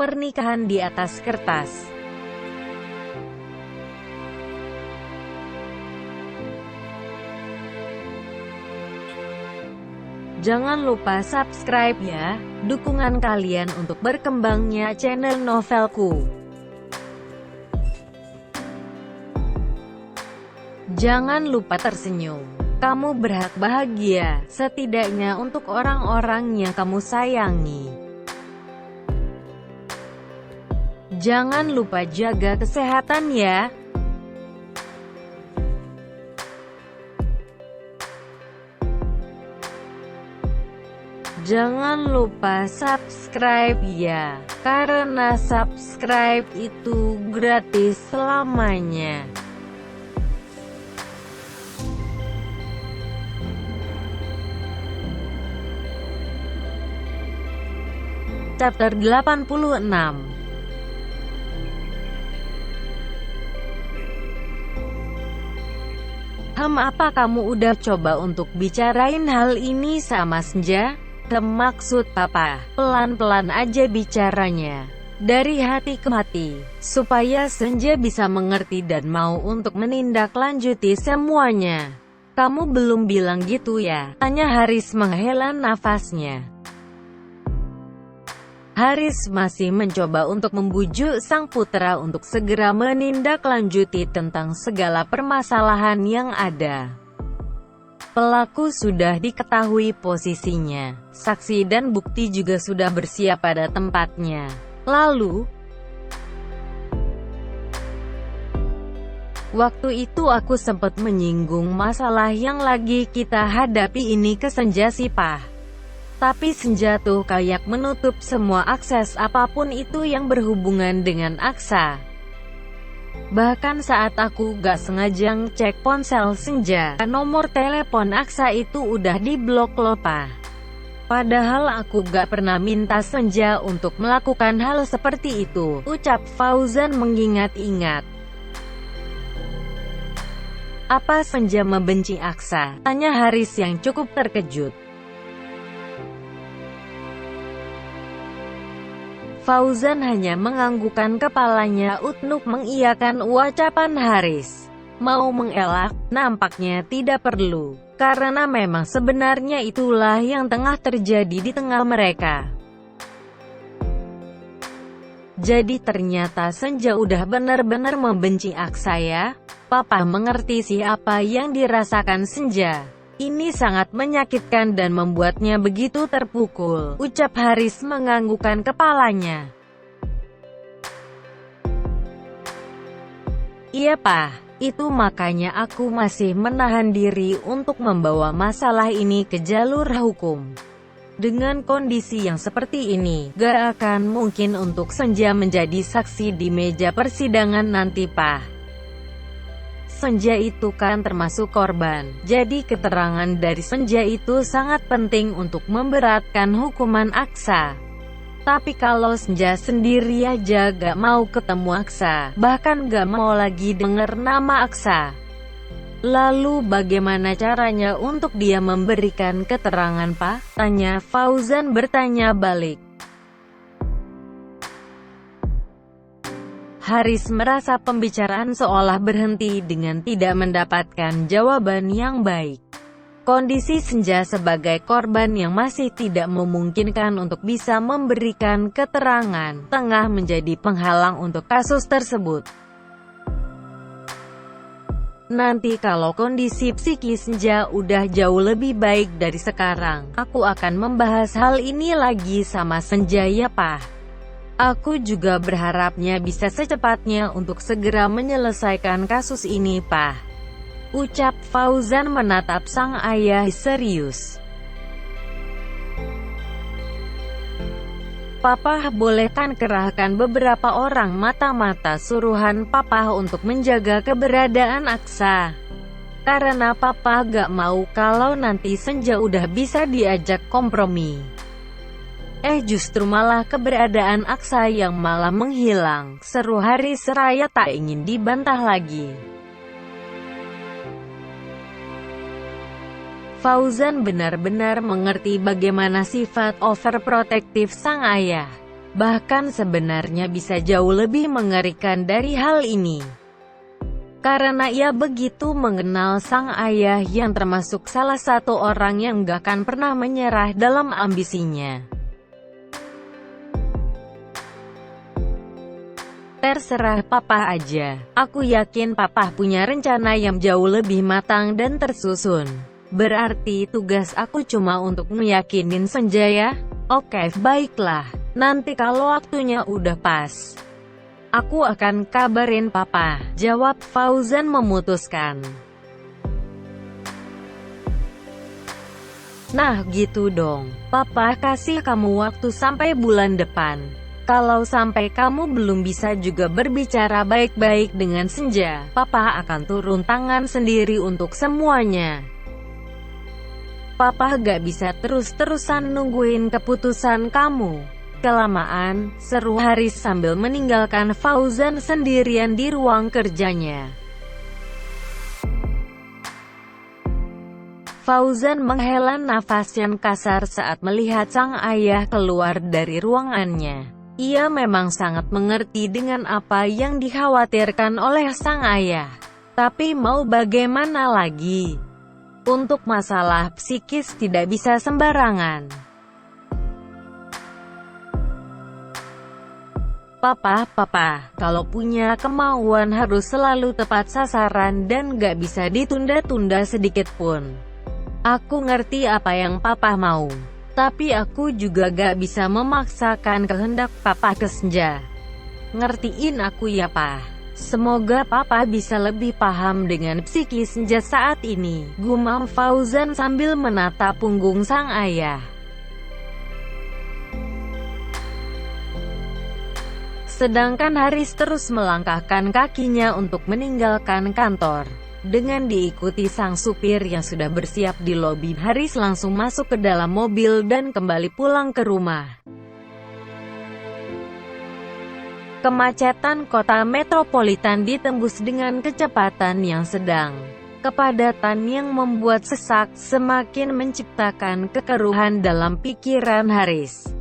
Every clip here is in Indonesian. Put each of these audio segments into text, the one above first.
Pernikahan di atas kertas. Jangan lupa subscribe ya, dukungan kalian untuk berkembangnya channel Novelku. Jangan lupa tersenyum. Kamu berhak bahagia, setidaknya untuk orang-orang yang kamu sayangi. Jangan lupa jaga kesehatan ya. Jangan lupa subscribe ya, karena subscribe itu gratis selamanya. Chapter 86. Apa kamu udah coba untuk bicarain hal ini sama Senja? Maksud papa, pelan-pelan aja bicaranya, dari hati ke hati, supaya Senja bisa mengerti dan mau untuk menindaklanjuti semuanya. Kamu belum bilang gitu ya? Tanya Haris menghela nafasnya. Haris masih mencoba untuk membujuk sang putra untuk segera menindaklanjuti tentang segala permasalahan yang ada. Pelaku sudah diketahui posisinya, saksi dan bukti juga sudah bersiap pada tempatnya. Lalu, waktu itu aku sempat menyinggung masalah yang lagi kita hadapi ini ke Senja sih Pak. Tapi Senja tuh kayak menutup semua akses apapun itu yang berhubungan dengan Aksa. Bahkan saat aku gak sengaja ngecek ponsel Senja, nomor telepon Aksa itu udah diblok loh Pak. Padahal aku gak pernah minta Senja untuk melakukan hal seperti itu, ucap Fauzan mengingat-ingat. Apa Senja membenci Aksa? Tanya Haris yang cukup terkejut. Fauzan hanya menganggukkan kepalanya untuk mengiyakan ucapan Haris. Mau mengelak, nampaknya tidak perlu, karena memang sebenarnya itulah yang tengah terjadi di tengah mereka. Jadi ternyata Senja udah benar-benar membenci Aksa ya? Papa mengerti sih apa yang dirasakan Senja. Ini sangat menyakitkan dan membuatnya begitu terpukul, ucap Haris menganggukkan kepalanya. Iya Pak, itu makanya aku masih menahan diri untuk membawa masalah ini ke jalur hukum. Dengan kondisi yang seperti ini, gak akan mungkin untuk Senja menjadi saksi di meja persidangan nanti Pak. Senja itu kan termasuk korban, jadi keterangan dari Senja itu sangat penting untuk memberatkan hukuman Aksa. Tapi kalau Senja sendiri aja gak mau ketemu Aksa, bahkan gak mau lagi dengar nama Aksa, lalu bagaimana caranya untuk dia memberikan keterangan Pak? Tanya Fauzan bertanya balik. Haris merasa pembicaraan seolah berhenti dengan tidak mendapatkan jawaban yang baik. Kondisi Senja sebagai korban yang masih tidak memungkinkan untuk bisa memberikan keterangan, tengah menjadi penghalang untuk kasus tersebut. Nanti kalau kondisi psikis Senja udah jauh lebih baik dari sekarang, aku akan membahas hal ini lagi sama Senja ya Pak. Aku juga berharapnya bisa secepatnya untuk segera menyelesaikan kasus ini Pak, ucap Fauzan menatap sang ayah serius. Papa boleh kan kerahkan beberapa orang mata-mata suruhan Papa untuk menjaga keberadaan Aksa. Karena Papa gak mau kalau nanti Senja udah bisa diajak kompromi. Justru malah keberadaan Aksa yang malah menghilang, seru Haris seraya tak ingin dibantah lagi. Fauzan benar-benar mengerti bagaimana sifat overprotektif sang ayah. Bahkan sebenarnya bisa jauh lebih mengerikan dari hal ini. Karena ia begitu mengenal sang ayah yang termasuk salah satu orang yang gak akan pernah menyerah dalam ambisinya. Terserah papa aja. Aku yakin papa punya rencana yang jauh lebih matang dan tersusun. Berarti tugas aku cuma untuk meyakinin Senja ya? Oke, baiklah. Nanti kalau waktunya udah pas, aku akan kabarin papa, jawab Fauzan memutuskan. Nah gitu dong, papa kasih kamu waktu sampai bulan depan. Kalau sampai kamu belum bisa juga berbicara baik-baik dengan Senja, papa akan turun tangan sendiri untuk semuanya. Papa gak bisa terus-terusan nungguin keputusan kamu. Kelamaan, seru Haris sambil meninggalkan Fauzan sendirian di ruang kerjanya. Fauzan menghela nafas yang kasar saat melihat sang ayah keluar dari ruangannya. Ia memang sangat mengerti dengan apa yang dikhawatirkan oleh sang ayah. Tapi mau bagaimana lagi? Untuk masalah psikis tidak bisa sembarangan. Papa, kalau punya kemauan harus selalu tepat sasaran dan gak bisa ditunda-tunda sedikit pun. Aku ngerti apa yang papa mau, tapi aku juga gak bisa memaksakan kehendak papa ke Senja. Ngertiin aku ya pa. Semoga papa bisa lebih paham dengan psikis Senja saat ini, gumam Fauzan sambil menatap punggung sang ayah. Sedangkan Haris terus melangkahkan kakinya untuk meninggalkan kantor. Dengan diikuti sang supir yang sudah bersiap di lobi, Haris langsung masuk ke dalam mobil dan kembali pulang ke rumah. Kemacetan kota metropolitan ditembus dengan kecepatan yang sedang. Kepadatan yang membuat sesak semakin menciptakan kekeruhan dalam pikiran Haris.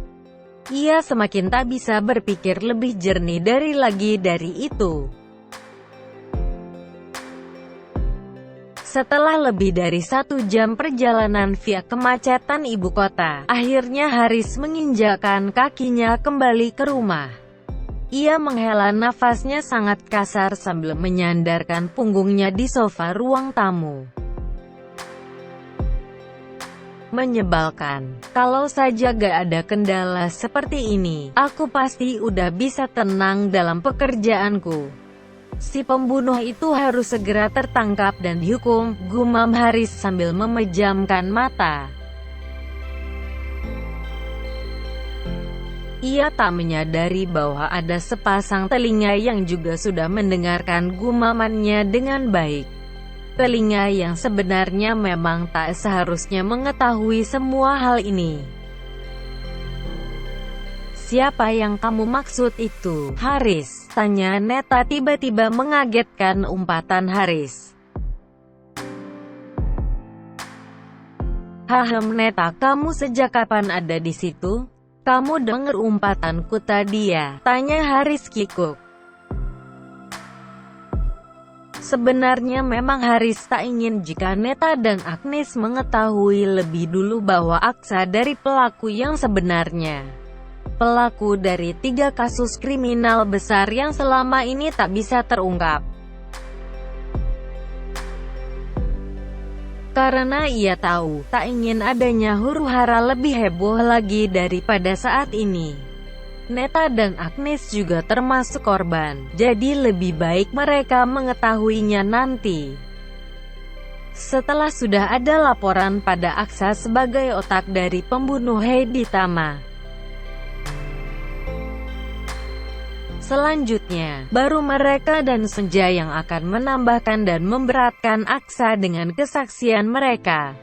Ia semakin tak bisa berpikir lebih jernih dari itu. Setelah lebih dari 1 jam perjalanan via kemacetan ibu kota, akhirnya Haris menginjakkan kakinya kembali ke rumah. Ia menghela nafasnya sangat kasar sambil menyandarkan punggungnya di sofa ruang tamu. Menyebalkan. Kalau saja gak ada kendala seperti ini, aku pasti udah bisa tenang dalam pekerjaanku. Si pembunuh itu harus segera tertangkap dan dihukum, gumam Haris sambil memejamkan mata. Ia tak menyadari bahwa ada sepasang telinga yang juga sudah mendengarkan gumamannya dengan baik. Telinga yang sebenarnya memang tak seharusnya mengetahui semua hal ini. Siapa yang kamu maksud itu, Haris? Tanya Neta tiba-tiba mengagetkan umpatan Haris. Hahem Neta, kamu sejak kapan ada di situ? Kamu dengar umpatanku tadi ya? Tanya Haris kikuk. Sebenarnya memang Haris tak ingin jika Neta dan Agnes mengetahui lebih dulu bahwa Aksa dari pelaku yang sebenarnya. Pelaku dari 3 kasus kriminal besar yang selama ini tak bisa terungkap. Karena ia tahu, tak ingin adanya huru-hara lebih heboh lagi daripada saat ini. Neta dan Agnes juga termasuk korban, jadi lebih baik mereka mengetahuinya nanti. Setelah sudah ada laporan pada Aksa sebagai otak dari pembunuh Heidi Tama. Selanjutnya, baru mereka dan Senja yang akan menambahkan dan memberatkan Aksa dengan kesaksian mereka.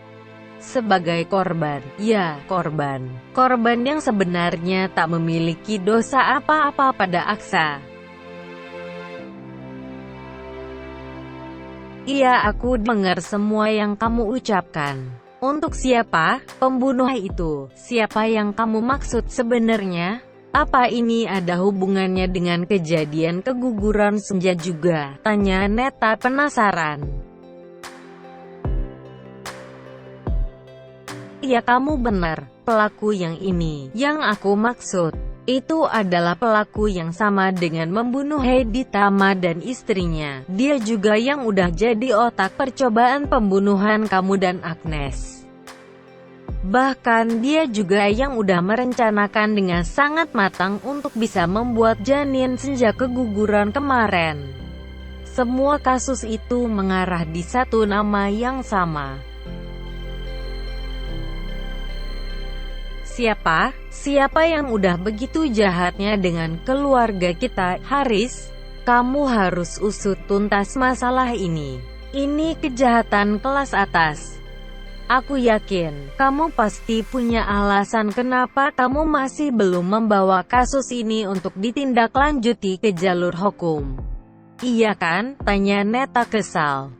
Sebagai korban, ya, korban yang sebenarnya tak memiliki dosa apa-apa pada Aksa. Iya, aku dengar semua yang kamu ucapkan. Untuk siapa? Pembunuh itu. Siapa yang kamu maksud sebenarnya? Apa ini ada hubungannya dengan kejadian keguguran Senja juga? Tanya Neta penasaran. Ya kamu benar, pelaku yang ini, yang aku maksud. Itu adalah pelaku yang sama dengan membunuh Heidi Tama dan istrinya. Dia juga yang udah jadi otak percobaan pembunuhan kamu dan Agnes. Bahkan dia juga yang udah merencanakan dengan sangat matang untuk bisa membuat janin Senja keguguran kemarin. Semua kasus itu mengarah di satu nama yang sama. Siapa? Siapa yang udah begitu jahatnya dengan keluarga kita, Haris? Kamu harus usut tuntas masalah ini. Ini kejahatan kelas atas. Aku yakin, kamu pasti punya alasan kenapa kamu masih belum membawa kasus ini untuk ditindaklanjuti ke jalur hukum. Iya kan? Tanya Neta kesal.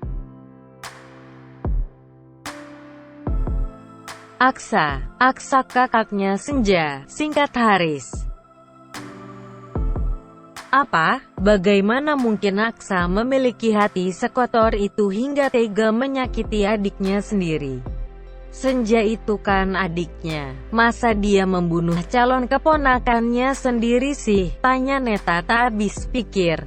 Aksa kakaknya Senja, singkat Haris. Apa? Bagaimana mungkin Aksa memiliki hati sekotor itu hingga tega menyakiti adiknya sendiri? Senja itu kan adiknya. Masa dia membunuh calon keponakannya sendiri sih? Tanya Neta tak habis pikir.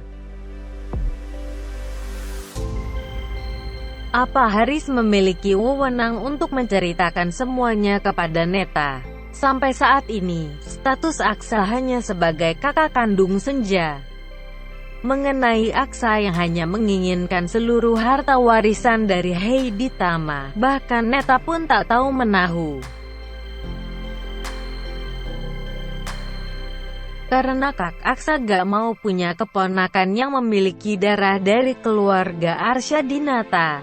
Apa Haris memiliki wewenang untuk menceritakan semuanya kepada Neta? Sampai saat ini, status Aksa hanya sebagai kakak kandung Senja. Mengenai Aksa yang hanya menginginkan seluruh harta warisan dari Heidi Tama, bahkan Neta pun tak tahu menahu. Karena Kak Aksa gak mau punya keponakan yang memiliki darah dari keluarga Arsyadinata,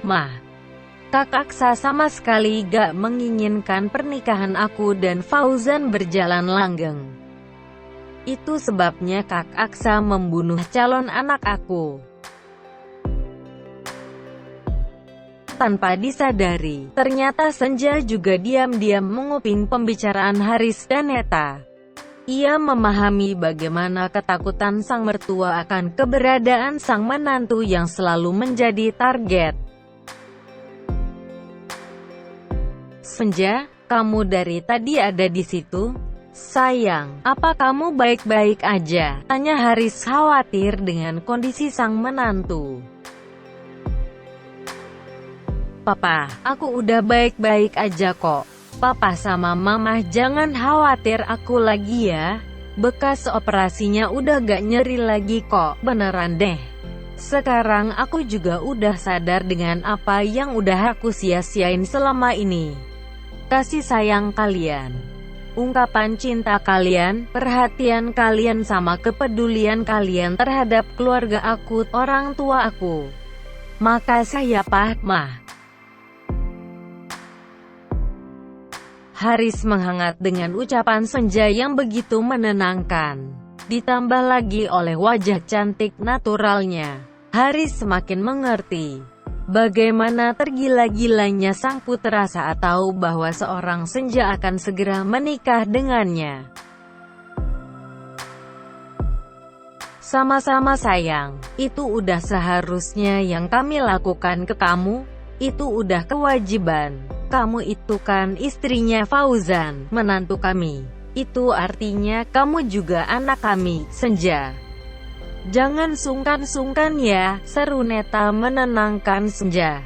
Kak Aksa sama sekali gak menginginkan pernikahan aku dan Fauzan berjalan langgeng. Itu sebabnya Kak Aksa membunuh calon anak aku. Tanpa disadari, ternyata Senja juga diam-diam menguping pembicaraan Haris dan Neta. Ia memahami bagaimana ketakutan sang mertua akan keberadaan sang menantu yang selalu menjadi target. Senja, kamu dari tadi ada di situ? Sayang, apa kamu baik-baik aja? Tanya Haris khawatir dengan kondisi sang menantu. Papa, aku udah baik-baik aja kok. Papa sama Mama jangan khawatir aku lagi ya. Bekas operasinya udah gak nyeri lagi kok, beneran deh. Sekarang aku juga udah sadar dengan apa yang udah aku sia-siain selama ini. Kasih sayang kalian, ungkapan cinta kalian, perhatian kalian sama kepedulian kalian terhadap keluarga aku, orang tua aku. Makasih ya Pak, Ma. Haris menghangat dengan ucapan Senja yang begitu menenangkan. Ditambah lagi oleh wajah cantik naturalnya, Haris semakin mengerti bagaimana tergila-gilanya sang putra saat tahu bahwa seorang Senja akan segera menikah dengannya. Sama-sama sayang, itu udah seharusnya yang kami lakukan ke kamu, itu udah kewajiban. Kamu itu kan istrinya Fauzan, menantu kami. Itu artinya kamu juga anak kami, Senja. Jangan sungkan-sungkan ya, seru Neta menenangkan Senja.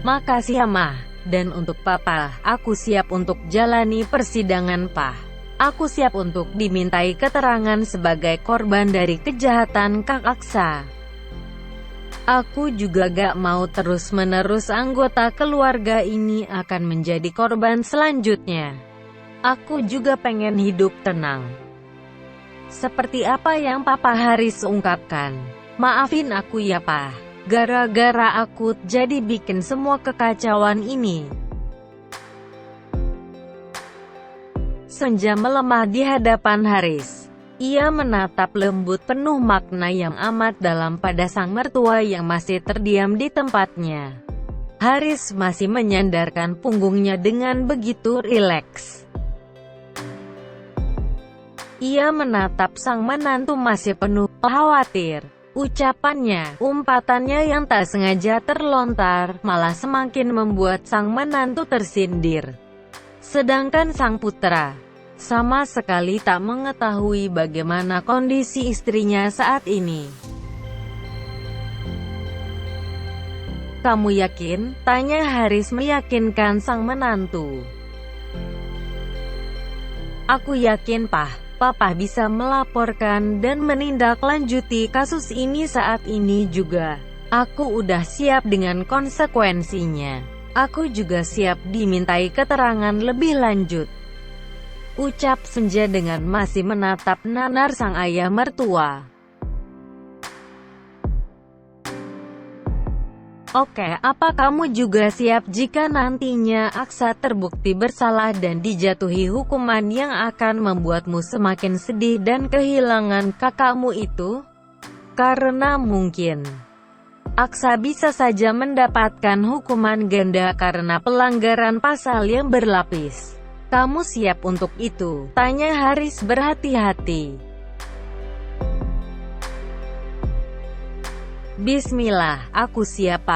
Makasih ya Ma. Dan untuk Papa, aku siap untuk jalani persidangan Pa. Aku siap untuk dimintai keterangan sebagai korban dari kejahatan Kak Aksa. Aku juga gak mau terus-menerus anggota keluarga ini akan menjadi korban selanjutnya. Aku juga pengen hidup tenang. Seperti apa yang Papa Haris ungkapkan. Maafin aku ya Pa. Gara-gara aku jadi bikin semua kekacauan ini. Senja melemah di hadapan Haris. Ia menatap lembut penuh makna yang amat dalam pada sang mertua yang masih terdiam di tempatnya. Haris masih menyandarkan punggungnya dengan begitu rileks. Ia menatap sang menantu masih penuh khawatir. Ucapannya, umpatannya yang tak sengaja terlontar, malah semakin membuat sang menantu tersindir. Sedangkan sang putra sama sekali tak mengetahui bagaimana kondisi istrinya saat ini. "Kamu yakin?" tanya Haris meyakinkan sang menantu. "Aku yakin, Papa bisa melaporkan dan menindaklanjuti kasus ini saat ini juga. Aku udah siap dengan konsekuensinya. Aku juga siap dimintai keterangan lebih lanjut," ucap Senja dengan masih menatap nanar sang ayah mertua. "Oke, apa kamu juga siap jika nantinya Aksa terbukti bersalah dan dijatuhi hukuman yang akan membuatmu semakin sedih dan kehilangan kakakmu itu? Karena mungkin Aksa bisa saja mendapatkan hukuman ganda karena pelanggaran pasal yang berlapis. Kamu siap untuk itu?" tanya Haris berhati-hati. "Bismillah, aku siap,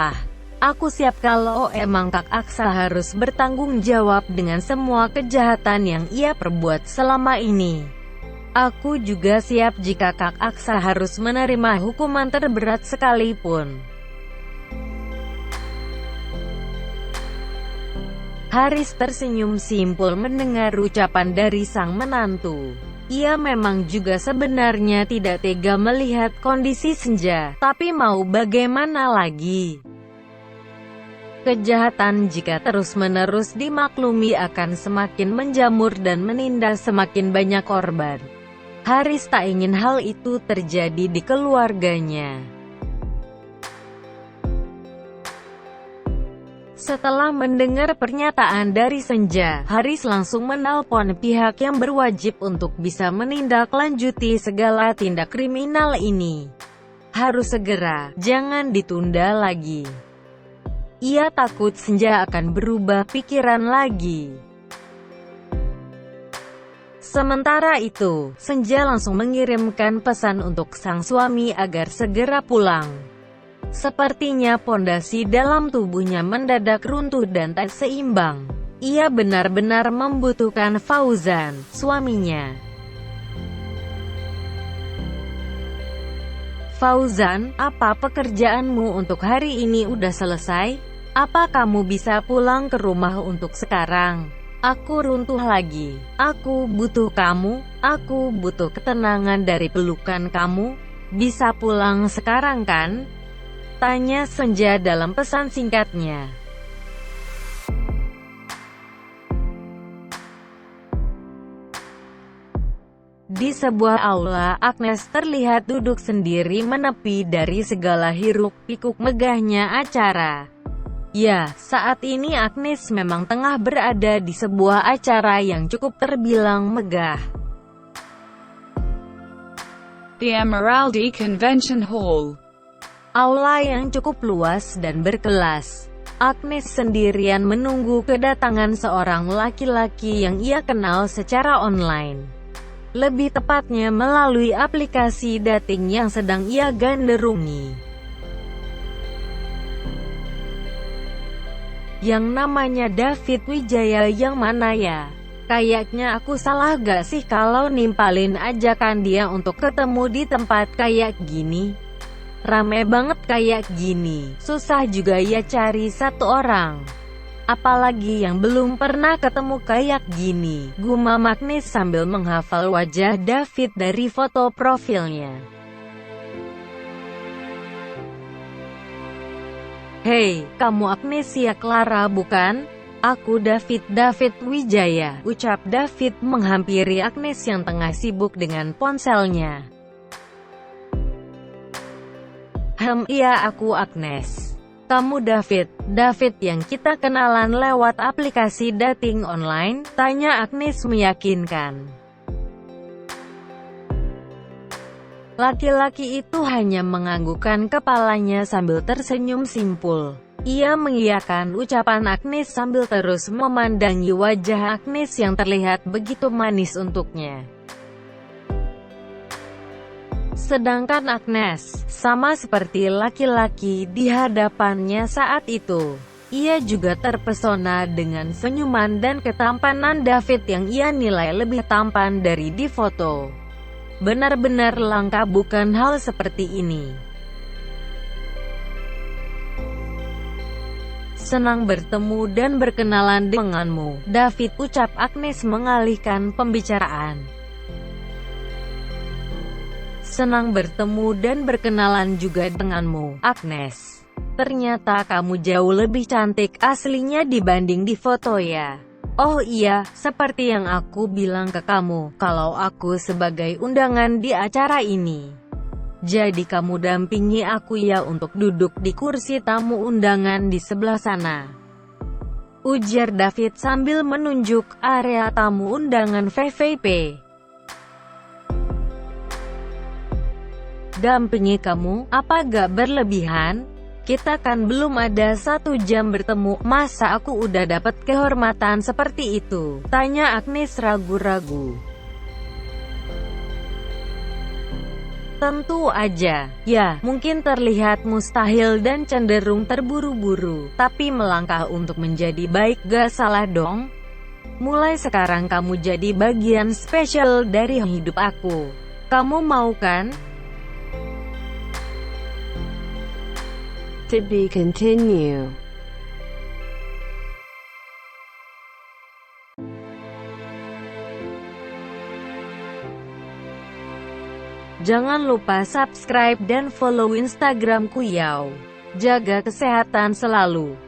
Aku siap kalau emang Kak Aksa harus bertanggung jawab dengan semua kejahatan yang ia perbuat selama ini. Aku juga siap jika Kak Aksa harus menerima hukuman terberat sekalipun." Haris tersenyum simpul mendengar ucapan dari sang menantu. Ia memang juga sebenarnya tidak tega melihat kondisi Senja, tapi mau bagaimana lagi? Kejahatan jika terus-menerus dimaklumi akan semakin menjamur dan menindas semakin banyak korban. Haris tak ingin hal itu terjadi di keluarganya. Setelah mendengar pernyataan dari Senja, Haris langsung menelpon pihak yang berwajib untuk bisa menindaklanjuti segala tindak kriminal ini. Harus segera, jangan ditunda lagi. Ia takut Senja akan berubah pikiran lagi. Sementara itu, Senja langsung mengirimkan pesan untuk sang suami agar segera pulang. Sepertinya pondasi dalam tubuhnya mendadak runtuh dan tak seimbang. Ia benar-benar membutuhkan Fauzan, suaminya. "Fauzan, apa pekerjaanmu untuk hari ini udah selesai? Apa kamu bisa pulang ke rumah untuk sekarang? Aku runtuh lagi. Aku butuh kamu. Aku butuh ketenangan dari pelukan kamu. Bisa pulang sekarang kan?" tanya Senja dalam pesan singkatnya. Di sebuah aula, Agnes terlihat duduk sendiri menepi dari segala hiruk-pikuk megahnya acara. Ya, saat ini Agnes memang tengah berada di sebuah acara yang cukup terbilang megah. The Emeraldi Convention Hall. Aula yang cukup luas dan berkelas. Agnes sendirian menunggu kedatangan seorang laki-laki yang ia kenal secara online. Lebih tepatnya melalui aplikasi dating yang sedang ia ganderungi. Yang namanya David Wijaya. Yang mana ya? Kayaknya aku salah gak sih kalau nimpalin ajakan dia untuk ketemu di tempat kayak gini? Rame banget kayak gini, susah juga ya cari satu orang. Apalagi yang belum pernah ketemu kayak gini, gumam Agnes sambil menghafal wajah David dari foto profilnya. "Hei, kamu Agnesia Clara bukan? Aku David Wijaya," ucap David menghampiri Agnes yang tengah sibuk dengan ponselnya. Iya aku Agnes. Kamu David yang kita kenalan lewat aplikasi dating online?" tanya Agnes meyakinkan. Laki-laki itu hanya menganggukkan kepalanya sambil tersenyum simpul. Ia mengiyakan ucapan Agnes sambil terus memandangi wajah Agnes yang terlihat begitu manis untuknya. Sedangkan Agnes, sama seperti laki-laki di hadapannya saat itu, ia juga terpesona dengan senyuman dan ketampanan David yang ia nilai lebih tampan dari di foto. Benar-benar langka bukan hal seperti ini. Senang bertemu dan berkenalan denganmu, David, ucap Agnes mengalihkan pembicaraan. Senang bertemu dan berkenalan juga denganmu, Agnes. Ternyata kamu jauh lebih cantik aslinya dibanding di foto ya. Oh iya, seperti yang aku bilang ke kamu, kalau aku sebagai undangan di acara ini. Jadi kamu dampingi aku ya untuk duduk di kursi tamu undangan di sebelah sana, ujar David sambil menunjuk area tamu undangan VVIP. Dampingi kamu, apa gak berlebihan? Kita kan belum ada 1 jam bertemu, masa aku udah dapat kehormatan seperti itu? Tanya Agnes ragu-ragu. Tentu aja, ya, mungkin terlihat mustahil dan cenderung terburu-buru, tapi melangkah untuk menjadi baik gak salah dong. Mulai sekarang kamu jadi bagian spesial dari hidup aku. Kamu mau kan? To be continue. Jangan lupa subscribe dan follow Instagramku Yao. Jaga kesehatan selalu.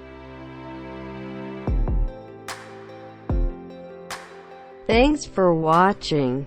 Thanks for watching.